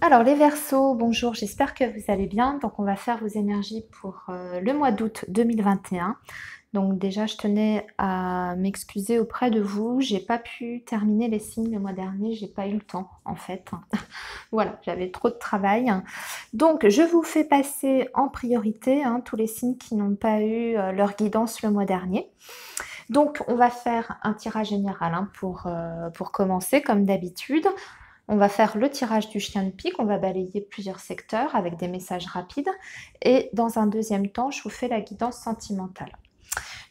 Alors les Verseaux, bonjour, j'espère que vous allez bien. Donc on va faire vos énergies pour le mois d'août 2021. Donc déjà je tenais à m'excuser auprès de vous. J'ai pas pu terminer les signes le mois dernier, j'ai pas eu le temps en fait. Voilà, j'avais trop de travail. Donc je vous fais passer en priorité tous les signes qui n'ont pas eu leur guidance le mois dernier. Donc on va faire un tirage général pour commencer comme d'habitude. On va faire le tirage du chien de pique, on va balayer plusieurs secteurs avec des messages rapides. Et dans un deuxième temps, je vous fais la guidance sentimentale.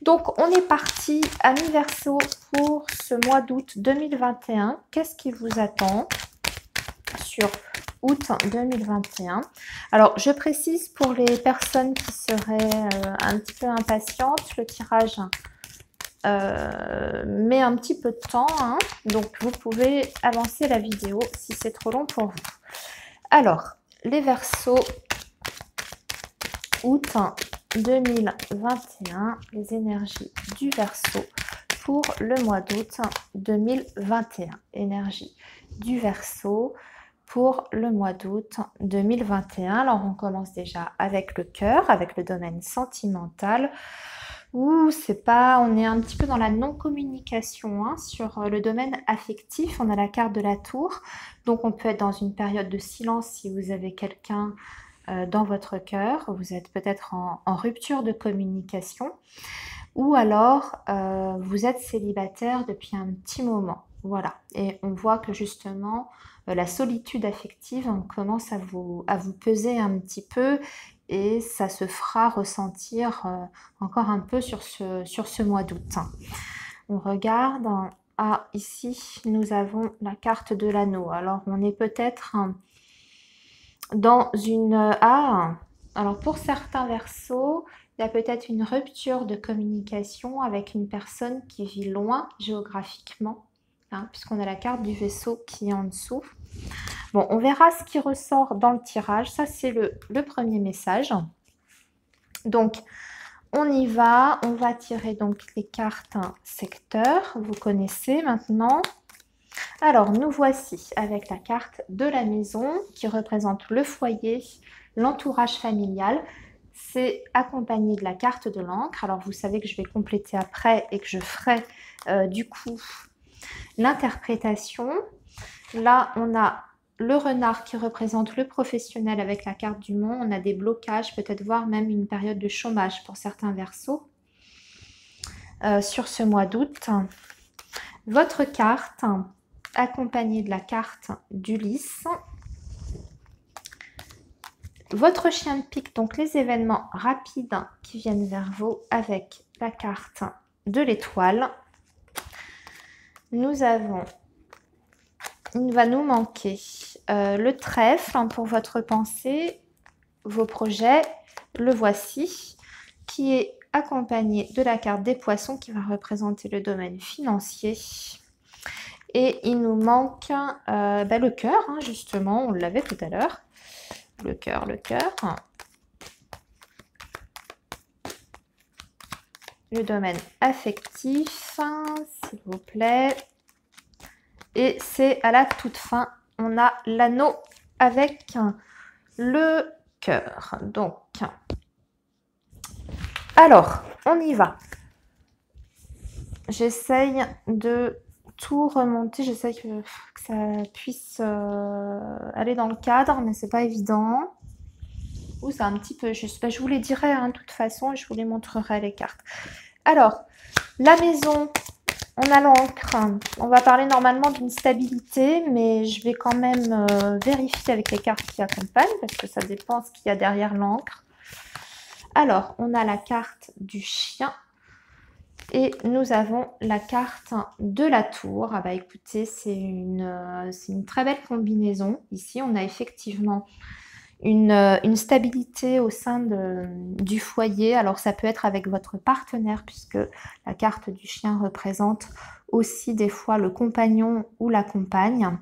Donc, on est parti, amis Verseau, pour ce mois d'août 2021. Qu'est-ce qui vous attend sur août 2021? Alors, je précise pour les personnes qui seraient un petit peu impatientes, le tirage met un petit peu de temps, donc vous pouvez avancer la vidéo si c'est trop long pour vous. Alors, les Verseaux, août 2021, les énergies du Verseau pour le mois d'août 2021. Énergie du Verseau pour le mois d'août 2021. Alors, on commence déjà avec le cœur, avec le domaine sentimental. Ou c'est pas, on est un petit peu dans la non-communication sur le domaine affectif. On a la carte de la tour, donc on peut être dans une période de silence si vous avez quelqu'un dans votre cœur. Vous êtes peut-être en rupture de communication, ou alors vous êtes célibataire depuis un petit moment. Voilà, et on voit que justement la solitude affective commence à vous peser un petit peu. Et ça se fera ressentir encore un peu sur ce mois d'août. On regarde. Ah, ici, nous avons la carte de l'anneau. Alors, on est peut-être dans une... Ah, alors pour certains Verseaux, il y a peut-être une rupture de communication avec une personne qui vit loin géographiquement, puisqu'on a la carte du vaisseau qui est en dessous. Bon, on verra ce qui ressort dans le tirage. Ça, c'est le premier message. Donc, on y va. On va tirer donc les cartes secteur. Vous connaissez maintenant. Alors, nous voici avec la carte de la maison qui représente le foyer, l'entourage familial. C'est accompagné de la carte de l'encre. Alors, vous savez que je vais compléter après et que je ferai du coup l'interprétation. Là, on a le renard qui représente le professionnel avec la carte du monde. On a des blocages, peut-être voire même une période de chômage pour certains Verseaux sur ce mois d'août. Votre carte, accompagnée de la carte d'Ulysse. Votre chien de pique, donc les événements rapides qui viennent vers vous avec la carte de l'étoile. Nous avons... Il va nous manquer le trèfle pour votre pensée, vos projets. Le voici, qui est accompagné de la carte des poissons qui va représenter le domaine financier. Et il nous manque le cœur, justement, on l'avait tout à l'heure. Le cœur, le cœur. Le domaine affectif, s'il vous plaît. Et c'est à la toute fin, on a l'anneau avec le cœur. Donc, alors, on y va. J'essaye de tout remonter. J'essaye que ça puisse aller dans le cadre, mais c'est pas évident. Ou c'est un petit peu juste. Je vous les dirai de toute façon et je vous les montrerai les cartes. Alors, la maison... On a l'encre. On va parler normalement d'une stabilité, mais je vais quand même vérifier avec les cartes qui accompagnent, parce que ça dépend ce qu'il y a derrière l'encre. Alors, on a la carte du chien et nous avons la carte de la tour. Ah bah écoutez, c'est une très belle combinaison. Ici, on a effectivement une stabilité au sein du foyer. Alors ça peut être avec votre partenaire, puisque la carte du chien représente aussi des fois le compagnon ou la compagne.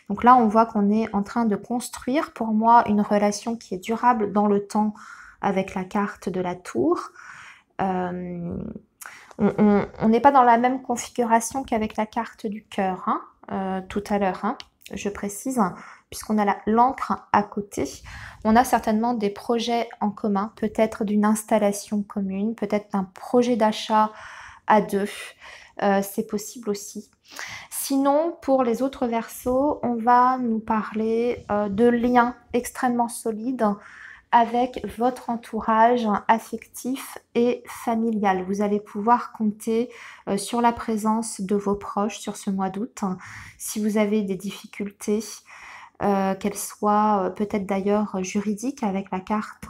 Donc là on voit qu'on est en train de construire pour moi une relation qui est durable dans le temps avec la carte de la tour. On n'est pas dans la même configuration qu'avec la carte du cœur tout à l'heure. je précise, puisqu'on a l'encre à côté. On a certainement des projets en commun, peut-être d'une installation commune, peut-être d'un projet d'achat à deux. C'est possible aussi. Sinon, pour les autres Verseaux, on va nous parler de liens extrêmement solides avec votre entourage affectif et familial. Vous allez pouvoir compter sur la présence de vos proches sur ce mois d'août. Si vous avez des difficultés, qu'elles soient peut-être d'ailleurs juridiques avec la carte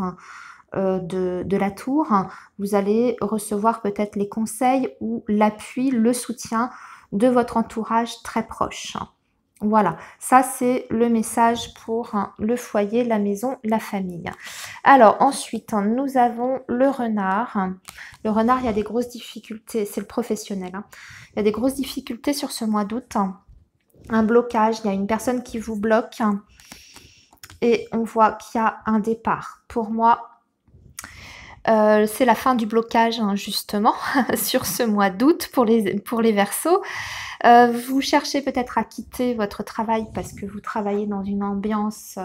de la tour, vous allez recevoir peut-être les conseils ou l'appui, le soutien de votre entourage très proche. Voilà, ça c'est le message pour le foyer, la maison, la famille. Alors ensuite, nous avons le renard. Le renard, il y a des grosses difficultés, c'est le professionnel. Il y a des grosses difficultés sur ce mois d'août. Un blocage, il y a une personne qui vous bloque et on voit qu'il y a un départ. Pour moi, c'est la fin du blocage justement sur ce mois d'août pour les Verseaux. Vous cherchez peut-être à quitter votre travail parce que vous travaillez dans une ambiance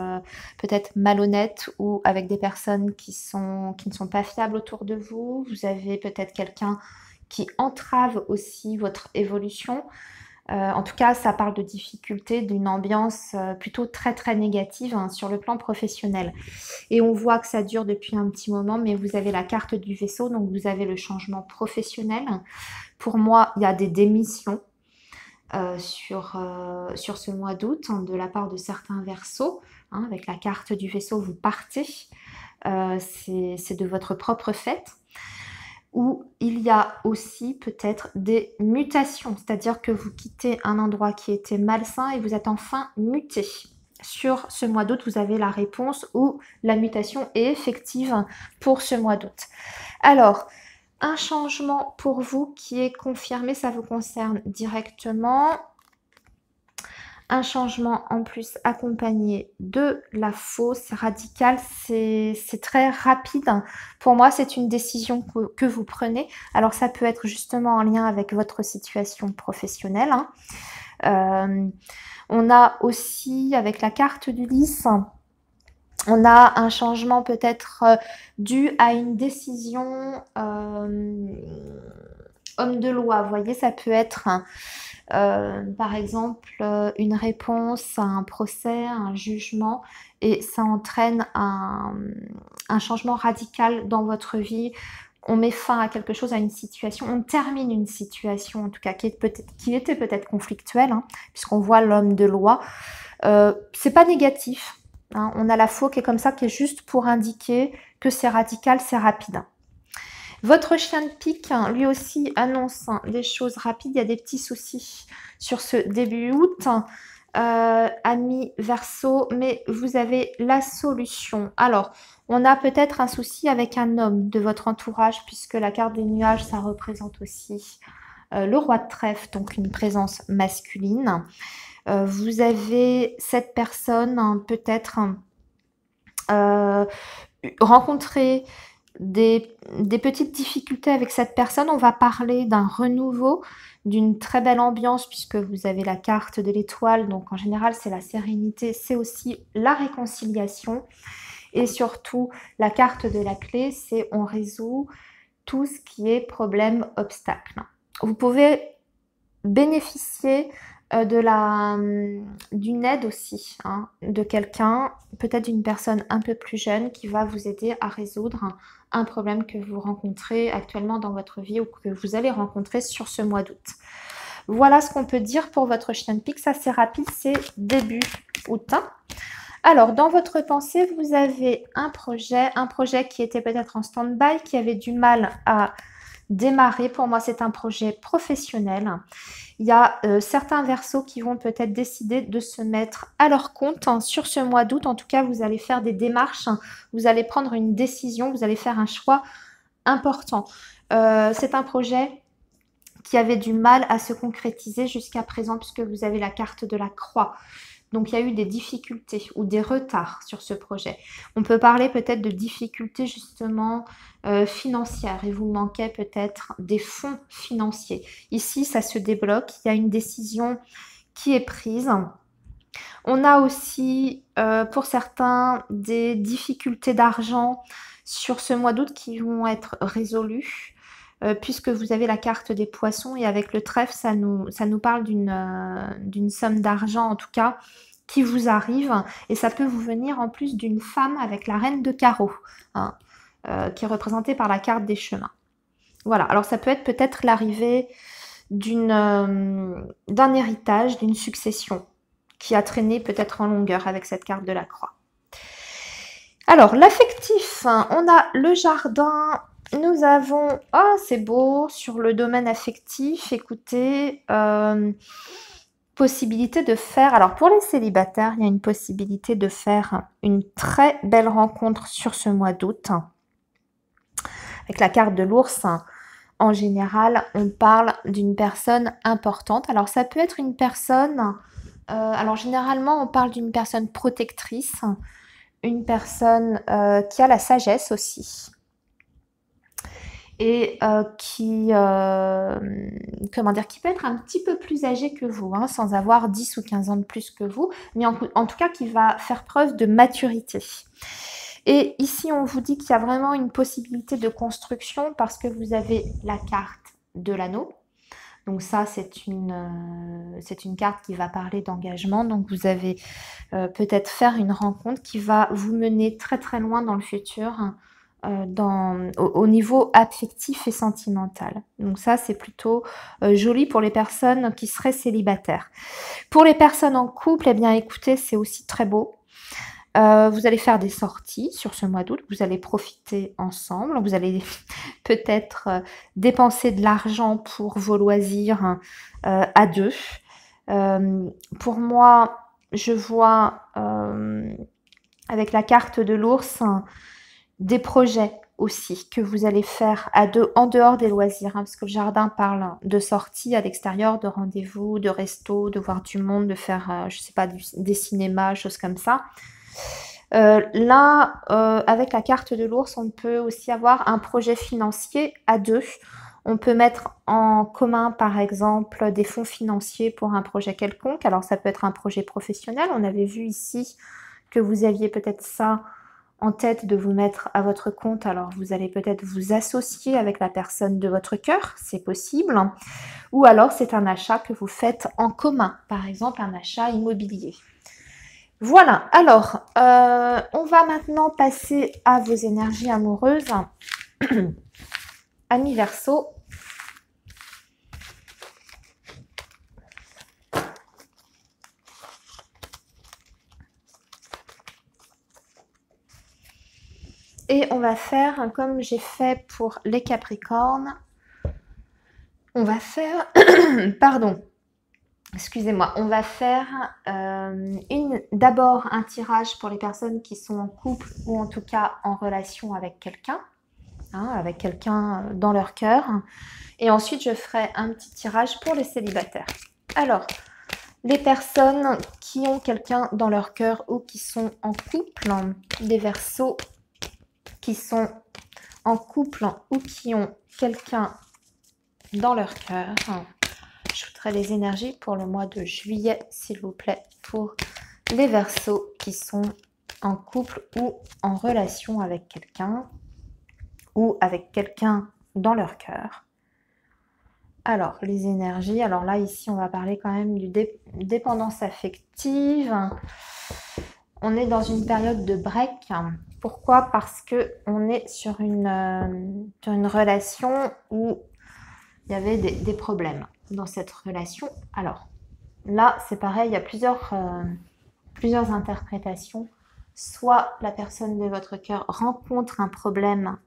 peut-être malhonnête ou avec des personnes qui ne sont pas fiables autour de vous. Vous avez peut-être quelqu'un qui entrave aussi votre évolution. En tout cas, ça parle de difficultés, d'une ambiance plutôt très très négative sur le plan professionnel. Et on voit que ça dure depuis un petit moment, mais vous avez la carte du vaisseau, donc vous avez le changement professionnel. Pour moi, il y a des démissions sur ce mois d'août de la part de certains Verseaux. Avec la carte du vaisseau, vous partez. C'est de votre propre fait. Où il y a aussi peut-être des mutations, c'est-à-dire que vous quittez un endroit qui était malsain et vous êtes enfin muté. Sur ce mois d'août, vous avez la réponse où la mutation est effective pour ce mois d'août. Alors, un changement pour vous qui est confirmé, ça vous concerne directement. Un changement en plus accompagné de la fausse radicale, c'est très rapide. Pour moi, c'est une décision que vous prenez. Alors, ça peut être justement en lien avec votre situation professionnelle. On a aussi, avec la carte du lys, on a un changement peut-être dû à une décision homme de loi. Vous voyez, ça peut être... par exemple, une réponse à un procès, un jugement, et ça entraîne un changement radical dans votre vie. On met fin à quelque chose, à une situation, on termine une situation, en tout cas, qui était peut-être conflictuelle, puisqu'on voit l'homme de loi. C'est pas négatif. On a la faux qui est comme ça, qui est juste pour indiquer que c'est radical, c'est rapide. Votre chien de pique, lui aussi, annonce des choses rapides. Il y a des petits soucis sur ce début août, amis Verseau, mais vous avez la solution. Alors, on a peut-être un souci avec un homme de votre entourage, puisque la carte des nuages, ça représente aussi le roi de trèfle, donc une présence masculine. Vous avez cette personne, peut-être rencontré des petites difficultés avec cette personne. On va parler d'un renouveau, d'une très belle ambiance puisque vous avez la carte de l'étoile, donc en général c'est la sérénité, c'est aussi la réconciliation et surtout la carte de la clé, c'est on résout tout ce qui est problème, obstacle. Vous pouvez bénéficier d'une aide aussi, de quelqu'un, peut-être d'une personne un peu plus jeune qui va vous aider à résoudre un problème que vous rencontrez actuellement dans votre vie ou que vous allez rencontrer sur ce mois d'août. Voilà ce qu'on peut dire pour votre chien de pique. Ça, c'est rapide, c'est début août. Alors, dans votre pensée, vous avez un projet qui était peut-être en stand-by, qui avait du mal à démarrer. Pour moi, c'est un projet professionnel. Il y a certains Verseaux qui vont peut-être décider de se mettre à leur compte sur ce mois d'août. En tout cas, vous allez faire des démarches, vous allez prendre une décision, vous allez faire un choix important. C'est un projet qui avait du mal à se concrétiser jusqu'à présent puisque vous avez la carte de la croix. Donc, il y a eu des difficultés ou des retards sur ce projet. On peut parler peut-être de difficultés justement financières et vous manquez peut-être des fonds financiers. Ici, ça se débloque. Il y a une décision qui est prise. On a aussi, pour certains, des difficultés d'argent sur ce mois d'août qui vont être résolues, puisque vous avez la carte des poissons et avec le trèfle, ça nous parle d'une somme d'argent en tout cas qui vous arrive et ça peut vous venir en plus d'une femme avec la reine de carreau, hein, qui est représentée par la carte des chemins. Voilà, alors ça peut être peut-être l'arrivée d'un héritage, d'une succession qui a traîné peut-être en longueur avec cette carte de la croix. Alors, l'affectif, hein, on a le jardin, nous avons, oh c'est beau, sur le domaine affectif, écoutez, possibilité de faire, alors pour les célibataires, il y a une possibilité de faire une très belle rencontre sur ce mois d'août. Avec la carte de l'ours, en général, on parle d'une personne importante. Alors, ça peut être une personne, alors généralement, on parle d'une personne protectrice, une personne qui a la sagesse aussi. Et comment dire, qui peut être un petit peu plus âgé que vous, hein, sans avoir 10 ou 15 ans de plus que vous, mais en tout cas qui va faire preuve de maturité. Et ici, on vous dit qu'il y a vraiment une possibilité de construction parce que vous avez la carte de l'anneau. Donc ça, c'est une carte qui va parler d'engagement. Donc vous avez peut-être faire une rencontre qui va vous mener très très loin dans le futur, au niveau affectif et sentimental. Donc ça, c'est plutôt joli pour les personnes qui seraient célibataires. Pour les personnes en couple, eh bien écoutez, c'est aussi très beau. Vous allez faire des sorties sur ce mois d'août, vous allez profiter ensemble, vous allez peut-être dépenser de l'argent pour vos loisirs à deux. Pour moi, je vois avec la carte de l'ours des projets aussi que vous allez faire à deux en dehors des loisirs, hein, parce que le jardin parle de sorties à l'extérieur, de rendez-vous, de resto, de voir du monde, de faire, je sais pas, des cinémas, choses comme ça. Là, avec la carte de l'ours, on peut aussi avoir un projet financier à deux. On peut mettre en commun, par exemple, des fonds financiers pour un projet quelconque. Alors, ça peut être un projet professionnel. On avait vu ici que vous aviez peut-être ça en tête de vous mettre à votre compte. Alors, vous allez peut-être vous associer avec la personne de votre cœur. C'est possible. Ou alors, c'est un achat que vous faites en commun. Par exemple, un achat immobilier. Voilà, alors, on va maintenant passer à vos énergies amoureuses. Amis Verseau. Et on va faire, comme j'ai fait pour les Capricornes, on va faire, pardon, excusez-moi, on va faire d'abord un tirage pour les personnes qui sont en couple ou en tout cas en relation avec quelqu'un, hein, avec quelqu'un dans leur cœur. Et ensuite, je ferai un petit tirage pour les célibataires. Alors, les personnes qui ont quelqu'un dans leur cœur ou qui sont en couple, des Verseaux qui sont en couple ou qui ont quelqu'un dans leur cœur. Je voudrais les énergies pour le mois de juillet, s'il vous plaît, pour les Verseaux qui sont en couple ou en relation avec quelqu'un ou avec quelqu'un dans leur cœur. Alors, les énergies, alors là, ici, on va parler quand même de dépendance affective. On est dans une période de break. Pourquoi? Parce qu'on est sur une relation où il y avait des problèmes dans cette relation. Alors, là, c'est pareil, il y a plusieurs interprétations. Soit la personne de votre cœur rencontre un problème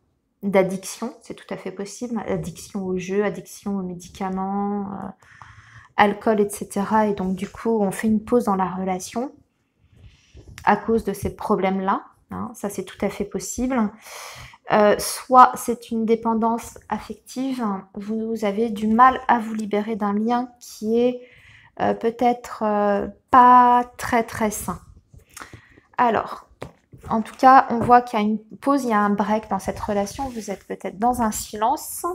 d'addiction, c'est tout à fait possible, addiction au jeu, addiction aux médicaments, alcool, etc. Et donc, du coup, on fait une pause dans la relation à cause de ces problèmes-là. Hein, ça, c'est tout à fait possible. Soit c'est une dépendance affective, vous avez du mal à vous libérer d'un lien qui est peut-être pas très très sain. Alors, en tout cas, on voit qu'il y a une pause, il y a un break dans cette relation, vous êtes peut-être dans un silence.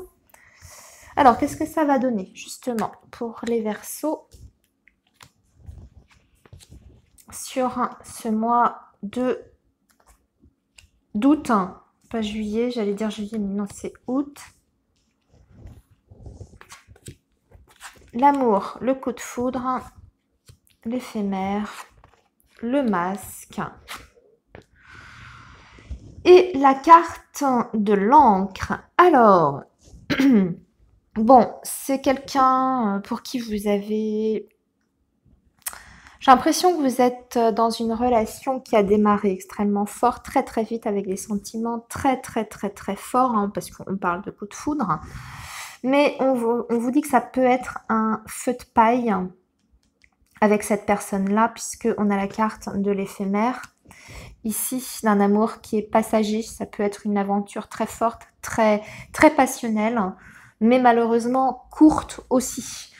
Alors, qu'est-ce que ça va donner justement pour les Verseaux? sur ce mois d'août, pas juillet, j'allais dire juillet, mais non, c'est août. L'amour, le coup de foudre, l'éphémère, le masque et la carte de l'encre. Alors, bon, c'est quelqu'un pour qui vous avez... J'ai l'impression que vous êtes dans une relation qui a démarré extrêmement fort, très très vite, avec des sentiments très très très très forts, hein, parce qu'on parle de coup de foudre. Mais on vous dit que ça peut être un feu de paille avec cette personne-là, puisqu'on a la carte de l'éphémère. Ici, d'un amour qui est passager, ça peut être une aventure très forte, très, très passionnelle, mais malheureusement courte aussi.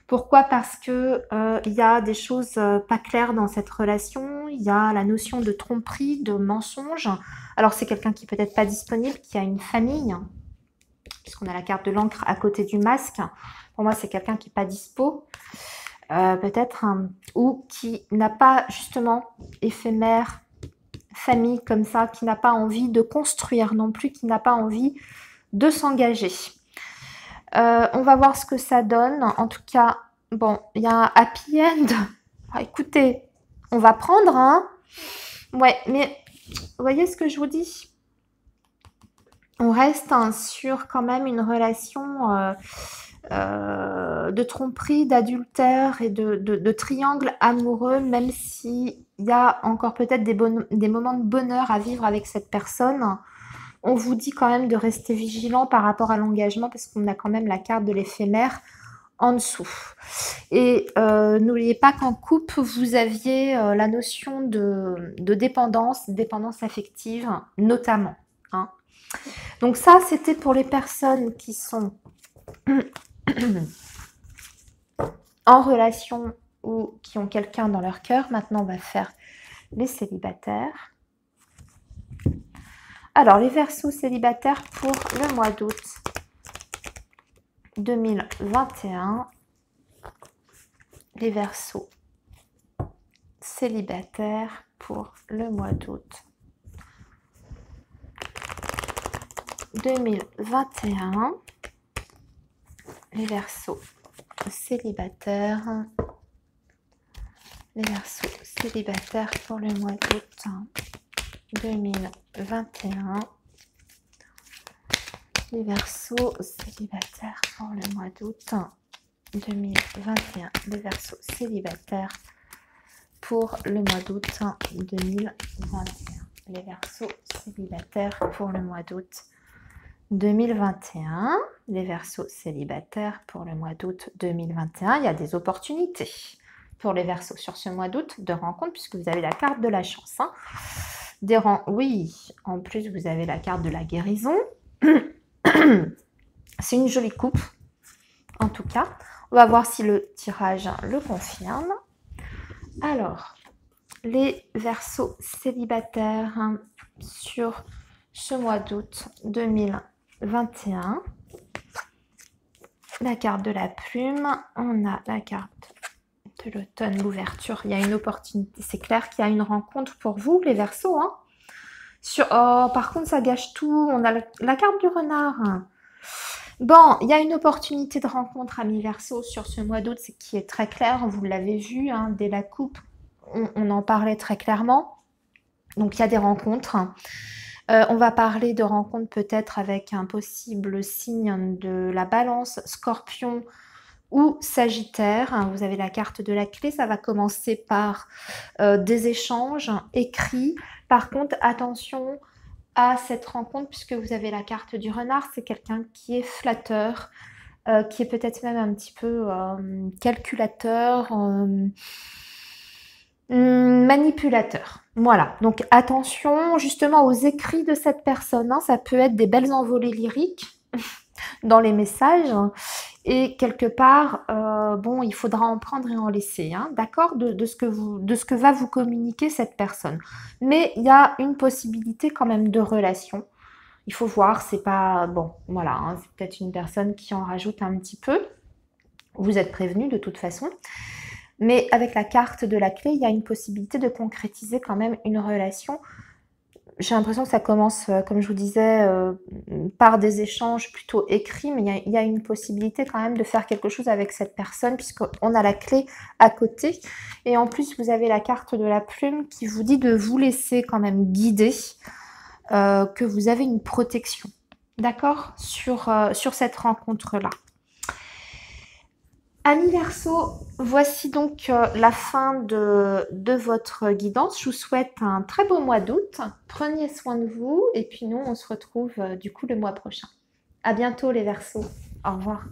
Pourquoi? Parce que il y a des choses pas claires dans cette relation, il y a la notion de tromperie, de mensonge. Alors c'est quelqu'un qui peut être pas disponible, qui a une famille, puisqu'on a la carte de l'encre à côté du masque. Pour moi, c'est quelqu'un qui n'est pas dispo, peut-être, ou qui n'a pas justement éphémère, famille comme ça, qui n'a pas envie de construire non plus, qui n'a pas envie de s'engager. On va voir ce que ça donne. En tout cas, bon, il y a un happy end. Ah, écoutez, on va prendre, hein. Ouais, mais vous voyez ce que je vous dis? On reste sur quand même une relation de tromperie, d'adultère et de triangle amoureux, même s'il y a encore peut-être des moments de bonheur à vivre avec cette personne. On vous dit quand même de rester vigilant par rapport à l'engagement, parce qu'on a quand même la carte de l'éphémère en dessous. Et n'oubliez pas qu'en couple, vous aviez la notion de dépendance affective notamment, hein. Donc ça, c'était pour les personnes qui sont en relation ou qui ont quelqu'un dans leur cœur. Maintenant, on va faire les célibataires. Alors, les Verseaux célibataires pour le mois d'août 2021. Les Verseaux célibataires pour le mois d'août 2021. Les Verseaux célibataires. Les Verseaux célibataires pour le mois d'août 2021. Les Verseaux célibataires pour le mois d'août 2021. Les Verseaux célibataires pour le mois d'août 2021. Les Verseaux célibataires pour le mois d'août 2021. Les Verseaux célibataires pour le mois d'août 2021. Il y a des opportunités pour les Verseaux sur ce mois d'août de rencontre, puisque vous avez la carte de la chance, hein. Oui, en plus vous avez la carte de la guérison. C'est une jolie coupe, en tout cas. On va voir si le tirage le confirme. Alors, les Verseaux célibataires sur ce mois d'août 2021. La carte de la plume. On a la carte de l'automne, l'ouverture. Il y a une opportunité. C'est clair qu'il y a une rencontre pour vous, les Verseaux, hein. Oh, par contre, ça gâche tout. On a la carte du renard. Bon, il y a une opportunité de rencontre, amis Verseaux, sur ce mois d'août, c'est qui est très clair. Vous l'avez vu, hein, dès la coupe, on en parlait très clairement. Donc, il y a des rencontres. On va parler de rencontres peut-être avec un possible signe de la Balance, Scorpion ou Sagittaire. Vous avez la carte de la clé. Ça va commencer par des échanges écrits. Par contre, attention à cette rencontre, puisque vous avez la carte du renard. C'est quelqu'un qui est flatteur, qui est peut-être même un petit peu calculateur, manipulateur. Voilà, donc attention justement aux écrits de cette personne, hein. Ça peut être des belles envolées lyriques dans les messages, et quelque part, bon, il faudra en prendre et en laisser, hein, d'accord, de ce que va vous communiquer cette personne. Mais il y a une possibilité quand même de relation. Il faut voir, c'est pas... Bon, voilà, hein, c'est peut-être une personne qui en rajoute un petit peu. Vous êtes prévenu de toute façon. Mais avec la carte de la clé, il y a une possibilité de concrétiser quand même une relation. J'ai l'impression que ça commence, comme je vous disais, par des échanges plutôt écrits, mais il y a une possibilité quand même de faire quelque chose avec cette personne puisqu'on a la clé à côté. Et en plus, vous avez la carte de la plume qui vous dit de vous laisser quand même guider, que vous avez une protection, d'accord, sur cette rencontre-là. Amis Verseau, voici donc la fin de votre guidance. Je vous souhaite un très beau mois d'août. Prenez soin de vous et puis nous, on se retrouve du coup le mois prochain. À bientôt les Verseaux. Au revoir.